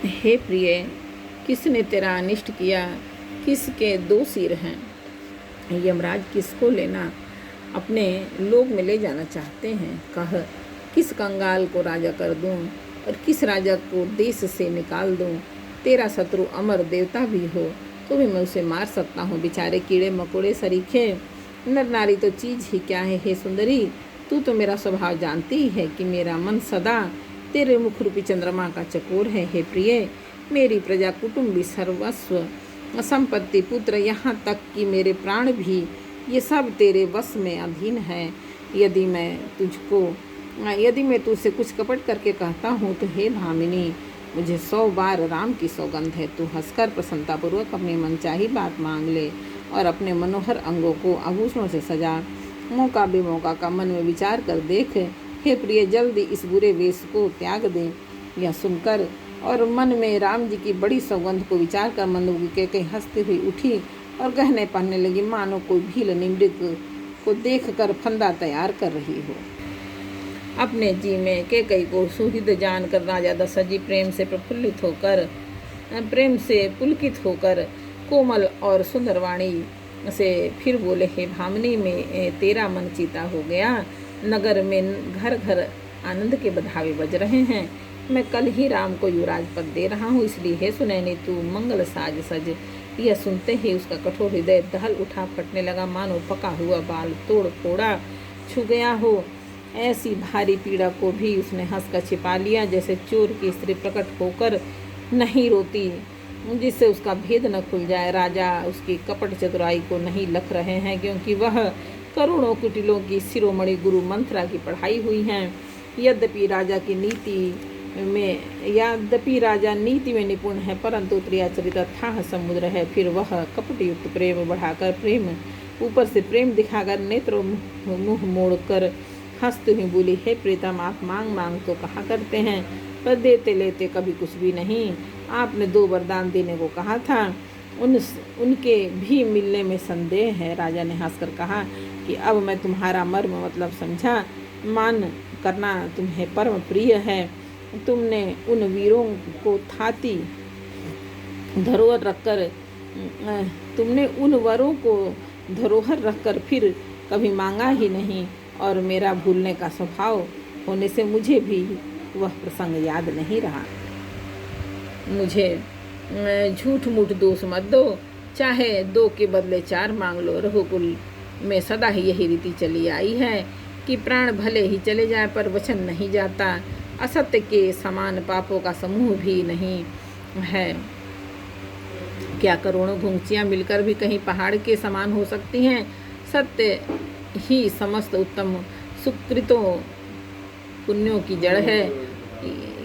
हे प्रिय, किसने तेरा अनिष्ट किया? किसके दो सिर हैं? यमराज किसको लेना अपने लोक में ले जाना चाहते हैं? कह, किस कंगाल को राजा कर दूं और किस राजा को देश से निकाल दूं? तेरा शत्रु अमर देवता भी हो तो भी मैं उसे मार सकता हूँ। बेचारे कीड़े मकोड़े सरीखे, नर नारी तो चीज़ ही क्या है। हे सुंदरी, तू तो मेरा स्वभाव जानती ही है कि मेरा मन सदा तेरे मुख रूपी चंद्रमा का चकोर है। हे प्रिय, मेरी प्रजा, कुटुंबी, सर्वस्व, संपत्ति, पुत्र, यहाँ तक कि मेरे प्राण भी, ये सब तेरे वश में अधीन है। यदि मैं तुझसे कुछ कपट करके कहता हूँ तो हे भामिनी, मुझे 100 बार राम की सौगंध है, तू हंसकर प्रसन्नतापूर्वक अपनी मनचाही बात मांग ले और अपने मनोहर अंगों को आभूषणों से सजा। मौका बेमौका का मन में विचार कर देख। हे प्रिय, जल्दी इस बुरे वेश को त्याग दे। यह सुनकर और मन में राम जी की बड़ी सौगंध को विचार कर मंदमुखी कैकेयी हंसती हुई उठी और गहने पहनने लगी, मानो कोई भील निमृत को देख कर फंदा तैयार कर रही हो। अपने जी में कैकेयी को सुहृद जानकर राजा दशरथ जी प्रेम से पुलकित होकर कोमल और सुंदर वाणी से फिर बोले, हे भामिनी, में तेरा मन चीता हो गया। नगर में घर घर आनंद के बधावे बज रहे हैं। मैं कल ही राम को युवराज पद दे रहा हूँ, इसलिए हे सुनैनी, तू मंगल साज सज। यह सुनते ही उसका कठोर हृदय दहल उठा, फटने लगा, मानो पका हुआ बाल तोड़ फोड़ा छू गया हो। ऐसी भारी पीड़ा को भी उसने हंसकर छिपा लिया, जैसे चोर की स्त्री प्रकट होकर नहीं रोती जिससे उसका भेद न खुल जाए। राजा उसकी कपट चतुराई को नहीं लख रहे हैं, क्योंकि वह करोड़ों कुटिलों की शिरोमणि गुरु मंत्रा की पढ़ाई हुई हैं। यद्यपि राजा नीति में निपुण है, परंतु त्रियाचरित अथाह समुद्र है। फिर वह कपटयुक्त प्रेम बढ़ाकर, प्रेम ऊपर से प्रेम दिखाकर, नेत्रों मुँह मोड़कर हंसती हुई बोली, हे प्रीतम, आप मांग मांग तो कहा करते हैं, पर देते लेते कभी कुछ भी नहीं। आपने 2 वरदान देने को कहा था, उनके भी मिलने में संदेह है। राजा ने हंसकर कहा कि अब मैं तुम्हारा मर्म मतलब समझा। मान करना तुम्हें परम प्रिय है। तुमने उन वीरों को थाती धरोहर रखकर फिर कभी मांगा ही नहीं, और मेरा भूलने का स्वभाव होने से मुझे भी वह प्रसंग याद नहीं रहा। मुझे झूठ मूठ दोष मत दो, चाहे 2 के बदले 4 मांग लो। रघुकुल में सदा ही यही रीति चली आई है कि प्राण भले ही चले जाए पर वचन नहीं जाता। असत्य के समान पापों का समूह भी नहीं है। क्या करोड़ों घुंघचियाँ मिलकर भी कहीं पहाड़ के समान हो सकती हैं? सत्य ही समस्त उत्तम सुकृतों पुण्यों की जड़ है।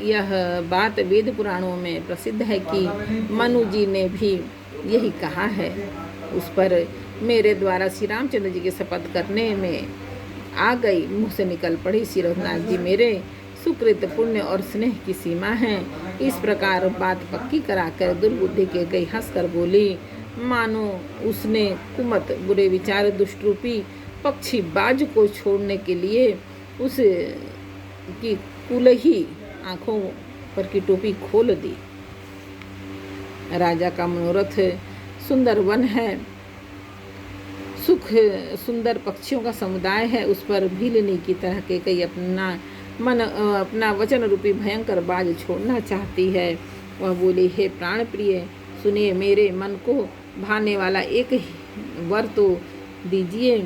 यह बात वेद पुराणों में प्रसिद्ध है कि मनु जी ने भी यही कहा है। उस पर मेरे द्वारा श्री रामचंद्र जी की शपथ करने में आ गई, मुँह से निकल पड़ी, श्री रघुनाथ जी मेरे सुकृत पुण्य और स्नेह की सीमा है। इस प्रकार बात पक्की कराकर दुर्बुद्धि के गई हंसकर बोली, मानो उसने कुमत बुरे विचार दुष्टरूपी पक्षी बाज को छोड़ने के लिए उस की कुलही आंखों पर की टोपी खोल दी। राजा का मनोरथ सुंदर वन है, सुंदर पक्षियों का समुदाय है। उस पर भीलनी की तरह के कई अपना वचन रूपी भयंकर बाज छोड़ना चाहती है। वह बोली, हे प्राण प्रिय, सुनिए, मेरे मन को भाने वाला एक वर तो दीजिए।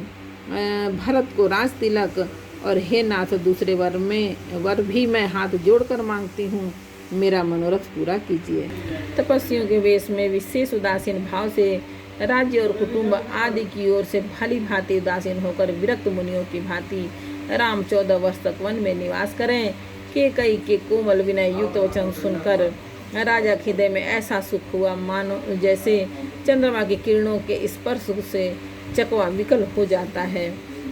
भरत को राज तिलक, और हे नाथ, दूसरे वर भी मैं हाथ जोड़कर मांगती हूँ, मेरा मनोरथ पूरा कीजिए। तपस्वियों के वेश में विशेष उदासीन भाव से राज्य और कुटुंब आदि की ओर से भली भांति उदासीन होकर विरक्त मुनियों की भांति राम 14 वर्ष तक वन में निवास करें। कैकेयी के कोमल विनय युक्त वचन सुनकर राजा के हृदय में ऐसा सुख हुआ, मानो जैसे चंद्रमा की किरणों के स्पर्श से चकवा विकल हो जाता है।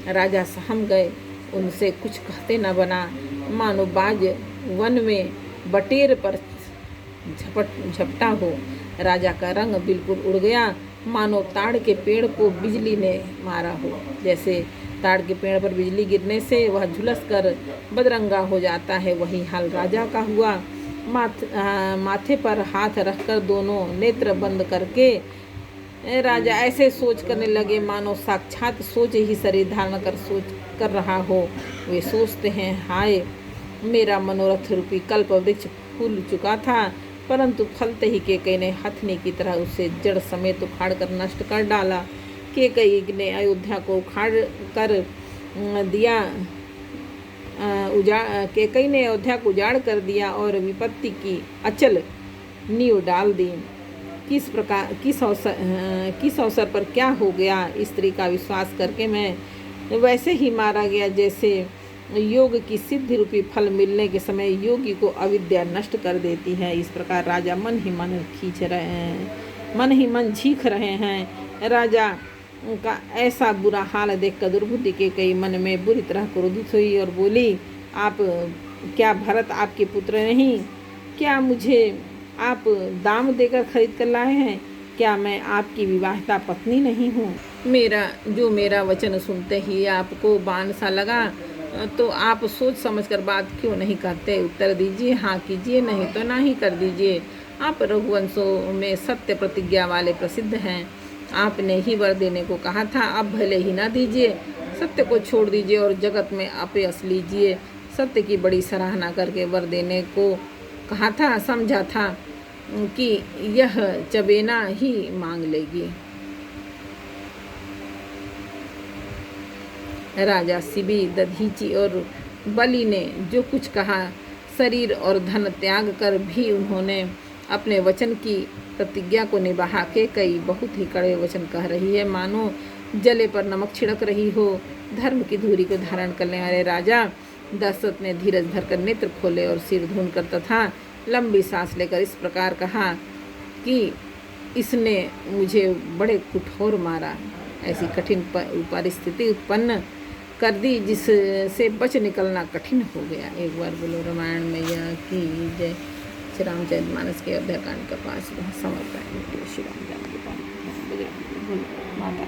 राजा सहम गए, उनसे कुछ कहते न बना। मानो बाज वन में बटेर पर झपटा हो। राजा का रंग बिल्कुल उड़ गया, मानो ताड़ के पेड़ को बिजली ने मारा हो। जैसे ताड़ के पेड़ पर बिजली गिरने से वह झुलस कर बदरंगा हो जाता है, वही हाल राजा का हुआ। माथे पर हाथ रखकर दोनों नेत्र बंद करके राजा ऐसे सोच करने लगे मानो साक्षात सोच ही शरीर धारण कर सोच कर रहा हो। वे सोचते हैं, हाय मेरा मनोरथ रूपी कल्प वृक्ष फूल चुका था, परंतु फलते ही केकई ने हथनी की तरह उसे जड़ समेत उखाड़ कर नष्ट कर डाला। केकई ने अयोध्या को उखाड़ कर दिया केकई ने अयोध्या को उजाड़ कर दिया और विपत्ति की अचल नींव डाल दी। किस अवसर पर क्या हो गया? स्त्री का विश्वास करके मैं वैसे ही मारा गया जैसे योग की सिद्धि रूपी फल मिलने के समय योगी को अविद्या नष्ट कर देती है। इस प्रकार राजा मन ही मन झींक रहे हैं। राजा का ऐसा बुरा हाल देखकर दुर्बुद्धि के कई मन में बुरी तरह क्रोधित हुई और बोली, आप क्या भरत आपके पुत्र नहीं? क्या मुझे आप दाम देकर खरीद कर लाए हैं? क्या मैं आपकी विवाहिता पत्नी नहीं हूँ? मेरा वचन सुनते ही आपको बाण सा लगा तो आप सोच समझकर बात क्यों नहीं करते? उत्तर दीजिए, हाँ कीजिए, नहीं तो ना ही कर दीजिए। आप रघुवंशों में सत्य प्रतिज्ञा वाले प्रसिद्ध हैं। आपने ही वर देने को कहा था, अब भले ही ना दीजिए। सत्य को छोड़ दीजिए और जगत में अपयश लीजिए। सत्य की बड़ी सराहना करके वर देने को कहा था, समझा था कि यह चबेना ही मांग लेगी। राजा शिबी, दधीची और बलि ने जो कुछ कहा, शरीर और धन त्याग कर भी उन्होंने अपने वचन की प्रतिज्ञा को निभा के कई बहुत ही कड़े वचन कह रही है, मानो जले पर नमक छिड़क रही हो। धर्म की धूरी को धारण करने वाले राजा दशरथ ने धीरज धरकर नेत्र खोले और सिर धून कर तथा लंबी सांस लेकर इस प्रकार कहा कि इसने मुझे बड़े कठोर मारा, ऐसी कठिन परिस्थिति उत्पन्न कर दी जिससे बच निकलना कठिन हो गया। एक बार बोलो रामायण मैया की जय। श्री रामचरितमानस के अयोध्याकांड का 5वां समर्पण श्री राम माता